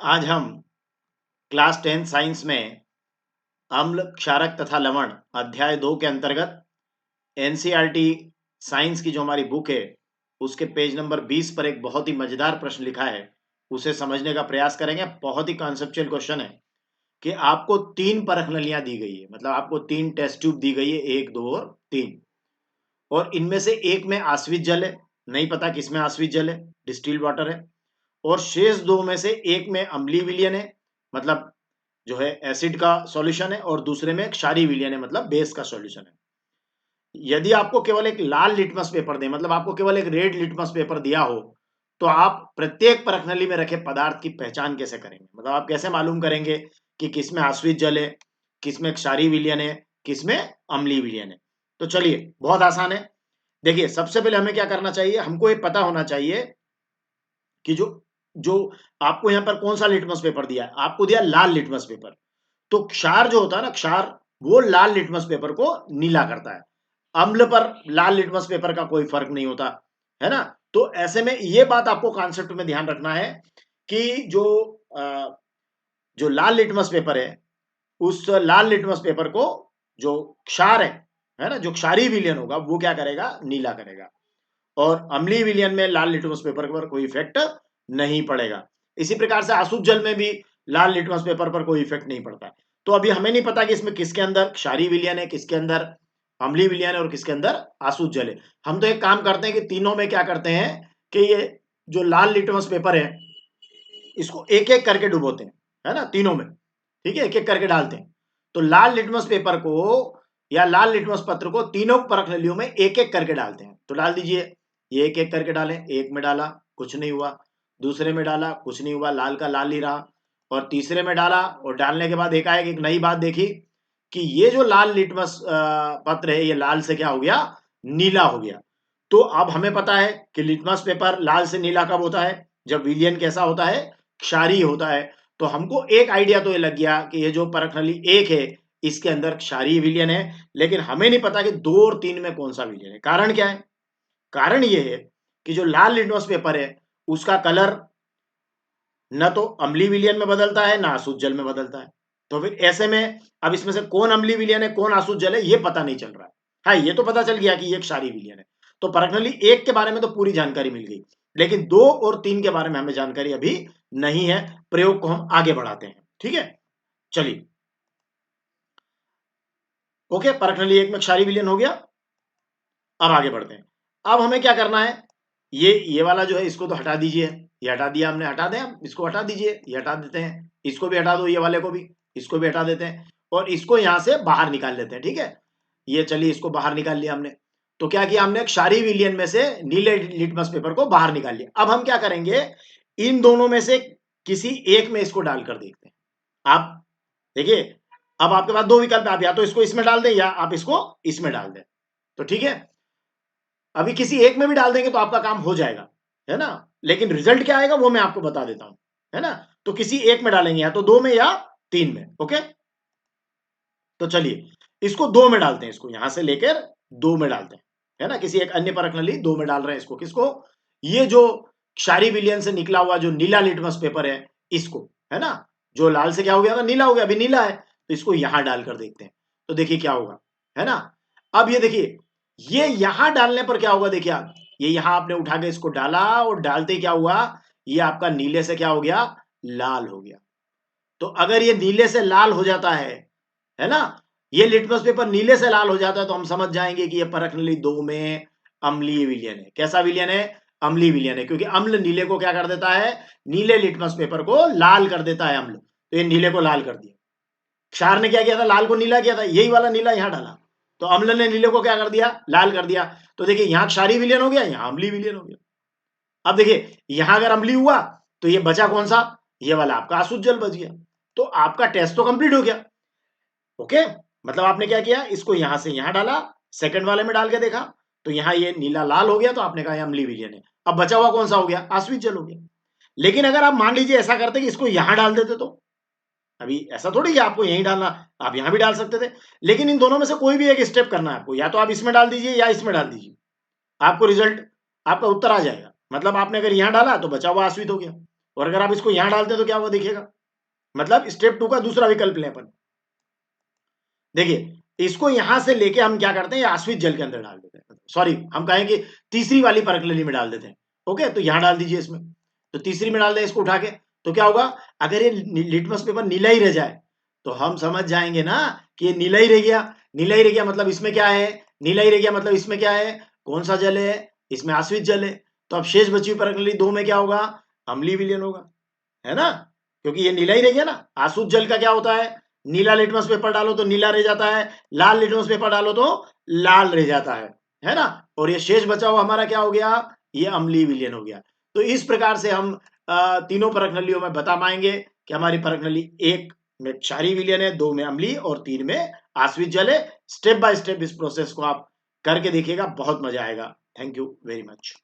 आज हम class 10 science में अम्ल, क्षारक तथा लवण अध्याय 2 के अंतर्गत एनसीईआरटी साइंस की जो हमारी बुक है उसके पेज नंबर 20 पर एक बहुत ही मजेदार प्रश्न लिखा है, उसे समझने का प्रयास करेंगे। बहुत ही कॉन्सेप्चुअल क्वेश्चन है कि आपको 3 परख नलियां दी गई है, मतलब आपको 3 टेस्ट ट्यूब दी गई है, 1, 2 और 3, और इनमें से एक में आश्वित जल है, नहीं पता किसमें आश्वित जल है, डिस्टिल्ड वाटर है, और शेष दो में से एक में अम्लीय विलयन है, मतलब जो है एसिड का सॉल्यूशन है, और दूसरे में क्षारीय विलयन है, मतलब बेस का सॉल्यूशन है। यदि आपको केवल एक लाल लिटमस पेपर दे, मतलब आपको केवल एक रेड लिटमस पेपर दिया हो, तो आप प्रत्येक परख नली में रखे पदार्थ की पहचान कैसे करेंगे? मतलब आप कैसे मालूम करेंगे कि किसमें आश्वित जल है, किसमें क्षारीय विलयन है, किसमें अम्लीय विलयन है? तो चलिए, बहुत आसान है। देखिए, सबसे पहले हमें क्या करना चाहिए, हमको ये पता होना चाहिए कि जो जो आपको यहाँ पर कौन सा लिटमस पेपर दिया है। आपको दिया लाल लिटमस पेपर, तो क्षार जो होता है ना, क्षार, वो लाल लिटमस पेपर को नीला करता है। अम्ल पर लाल लिटमस पेपर का कोई फर्क नहीं होता है ना। तो ऐसे में ये बात आपको कॉन्सेप्ट में ध्यान रखना है कि जो लाल लिटमस पेपर है, उस लाल लिटमस पेपर को जो क्षार है ना, जो क्षारीय विलयन होगा वो क्या करेगा, नीला करेगा, और अम्लीय विलयन में लाल लिटमस पेपर पर कोई इफेक्ट नहीं पड़ेगा। इसी प्रकार से अशुद्ध जल में भी लाल लिटमस पेपर पर कोई इफेक्ट नहीं पड़ता है। तो अभी हमें नहीं पता कि इसमें किसके अंदर क्षारीय विलयन है, किसके अंदर अम्लीय विलयन है, और किसके अंदर अशुद्ध जल है। हम तो एक काम करते हैं कि तीनों में क्या करते हैं कि ये जो लाल लिटमस पेपर है, इसको एक एक करके डुबोते हैं, है ना, तीनों में, ठीक है, एक एक करके डालते हैं। तो लाल लिटमस पेपर को या लाल लिटमस पत्र को तीनों परख नलियों में एक एक करके डालते हैं। तो डाल दीजिए, ये एक एक करके डालें। एक में डाला, कुछ नहीं हुआ। दूसरे में डाला, कुछ नहीं हुआ, लाल का लाल ही रहा। और तीसरे में डाला, और डालने के बाद एकाएक एक नई बात देखी कि ये जो लाल लिटमस पत्र है, ये लाल से क्या हो गया, नीला हो गया। तो अब हमें पता है कि लिटमस पेपर लाल से नीला कब होता है, जब विलयन कैसा होता है, क्षारीय होता है। तो हमको एक आइडिया तो ये लग गया कि ये जो परख नली 1 है, इसके अंदर क्षारीय विलयन है, लेकिन हमें नहीं पता कि 2 और 3 में कौन सा विलयन है। कारण क्या है? कारण ये है कि जो लाल लिटमस पेपर है, उसका कलर न तो अम्लीय विलयन में बदलता है, ना अशुद्ध जल में बदलता है। तो फिर ऐसे में अब इसमें से कौन अम्लीय विलयन है, कौन अशुद्ध जल है, ये पता नहीं चल रहा है। हाँ, ये तो पता चल गया कि ये क्षारीय विलयन है। तो परख नली 1 के बारे में तो पूरी जानकारी मिल गई, लेकिन 2 और 3 के बारे में हमें जानकारी अभी नहीं है। प्रयोग को हम आगे बढ़ाते हैं, ठीक है। चलिए, ओके, परख नली 1 में क्षारीय विलयन हो गया। अब आगे बढ़ते हैं। अब हमें क्या करना है, ये वाला जो है इसको तो हटा दीजिए। ये हटा दिया हमने, हटा दें, हम इसको हटा दीजिए, ये हटा देते हैं। इसको भी हटा दो, ये वाले को भी, इसको भी हटा देते हैं, और इसको यहां से बाहर निकाल लेते हैं, ठीक है। ये चलिए, इसको बाहर निकाल लिया हमने। तो क्या किया हमने, क्षारीय विलयन में से नीले लिटमस पेपर को बाहर निकाल लिया। अब हम क्या करेंगे, इन दोनों में से किसी एक में इसको डालकर देखते हैं। आप देखिए, अब आपके पास दो विकल्प है, आप या तो इसको इसमें डाल दें या आप इसको इसमें डाल दें। तो ठीक है, अभी किसी एक में भी डाल देंगे तो आपका काम हो जाएगा, है ना। लेकिन रिजल्ट क्या आएगा वो मैं आपको बता देता हूं, है ना। तो किसी एक में डालेंगे, या तो 2 में या 3 में, ओके। तो चलिए, इसको 2 में डालते हैं, इसको यहां से लेकर 2 में डालते हैं, है ना। किसी एक अन्य परख नली 2 में डाल रहे हैं इसको, किसको, ये जो क्षारीय विलयन से निकला हुआ जो नीला लिटमस पेपर है, इसको, है ना। जो लाल से क्या हो गया था, नीला हो गया, अभी नीला है, तो इसको यहां डालकर देखते हैं। तो देखिए क्या होगा, है ना। अब ये देखिए, ये यहां डालने पर क्या होगा, देखिए आप, ये यहां आपने उठा के इसको डाला, और डालते ही क्या हुआ, ये आपका नीले से क्या हो गया, लाल हो गया। तो अगर ये नीले से लाल हो जाता है ना, ये लिटमस पेपर नीले से लाल हो जाता है, तो हम समझ जाएंगे कि ये परख नली 2 में अम्लीय विलयन है। कैसा विलयन है, अम्लीय विलयन है, क्योंकि अम्ल नीले को क्या कर देता है, नीले लिटमस पेपर को लाल कर देता है अम्ल। तो ये नीले को लाल कर दिया। क्षार ने क्या किया था, लाल को नीला किया था, यही वाला नीला यहां डाला, तो अम्ल ने नीले को क्या कर दिया, लाल कर दिया। तो देखिए, यहां क्षारीय विलयन हो गया, यहां अम्लीय विलयन हो गया। अब देखिए, यहां अगर अम्लीय हुआ तो ये बचा कौन सा, ये वाला आपका अशुद्ध जल बच गया। तो आपका टेस्ट तो कंप्लीट हो गया, ओके। मतलब आपने क्या किया, इसको यहां से यहां डाला, सेकंड वाले में डाल के देखा, तो यहां ये नीला लाल हो गया, तो आपने कहा ये अम्लीय विलयन है। अब बचा हुआ कौन सा हो गया, आश्वित जल हो गया। लेकिन अगर आप मान लीजिए ऐसा करते कि इसको यहां डाल देते, तो अभी ऐसा थोड़ी कि आपको यहीं डालना, आप यहां भी डाल सकते थे। लेकिन इन दोनों में से कोई भी एक स्टेप करना है आपको, या तो आप इसमें डाल दीजिए या इसमें डाल दीजिए, आपको रिजल्ट, आपका उत्तर आ जाएगा। मतलब आपने अगर यहां डाला तो बचा हुआ आश्रित हो गया, और अगर आप इसको यहां डालते हैं तो क्या होगा देखिएगा, मतलब स्टेप 2 का दूसरा विकल्प लें अपन। देखिए इसको यहां से लेके हम क्या करते हैं, आश्रित जल के अंदर डाल देते हैं, सॉरी हम कहेंगे तीसरी वाली परख नली में डाल देते हैं। ओके, तो यहां डाल दीजिए इसमें, तो तीसरी में डाल दें इसको उठा के, तो क्या होगा, अगर ये लिटमस पेपर नीला ही रह जाए तो हम समझ जाएंगे ना कि ये नीला ही रह गया। नीला ही रह गया मतलब इसमें क्या है, नीला ही रह गया मतलब इसमें क्या है, कौन सा जल है, इसमें आश्रित जल है। तो अब शेष बची हुई परख नली 2 में क्या होगा, अम्लीय विलयन होगा, है ना, क्योंकि ये नीला ही रह गया ना। आसुत जल का क्या होता है, नीला लिटमस पेपर डालो तो नीला रह जाता है, लाल लिटमस पेपर डालो तो लाल रह जाता है ना। और ये शेष बचा हुआ हमारा क्या हो गया, ये अम्लीय विलयन हो गया। तो इस प्रकार से हम तीनों परख नलियों में बता पाएंगे कि हमारी परख नली 1 में क्षारीय विलयन है, 2 में अम्लीय और 3 में आश्रित जल है। स्टेप बाय स्टेप इस प्रोसेस को आप करके देखिएगा, बहुत मजा आएगा। Thank you very much.